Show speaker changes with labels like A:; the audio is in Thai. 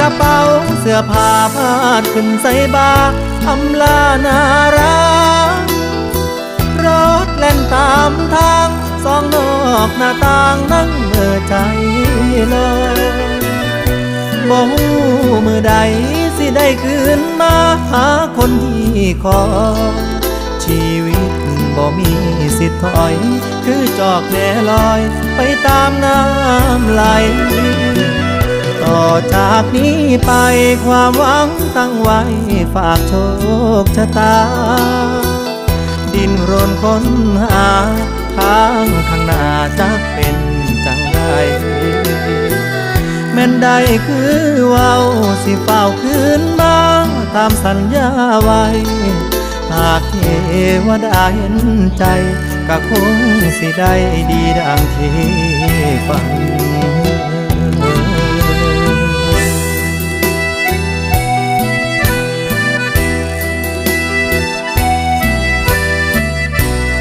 A: ระเป๋าเสื้อผ้าพาดขึ้นใส่บาอำลานารักรถแล่นตามทางสองนอกหน้าต่างนั่งเมื่อใจลอยบ่ฮู้มือใดสิได้คืนมาหาคนที่คอยชีวิตบ่มีสิทธิ์ถอยคือจอกแหลอยไปตามน้ำไหลต่อจากนี้ไปความหวังตั้งไว้ฝากโชคชะตาดินรนค้นหาทางข้างหน้าจะเป็นจังไรแม่นใดคือเว้าสิเฝ้าคืนมาตามสัญญาไว้หากเทวดาเห็นใจก็คงสิได้ดีดังที่ฝัน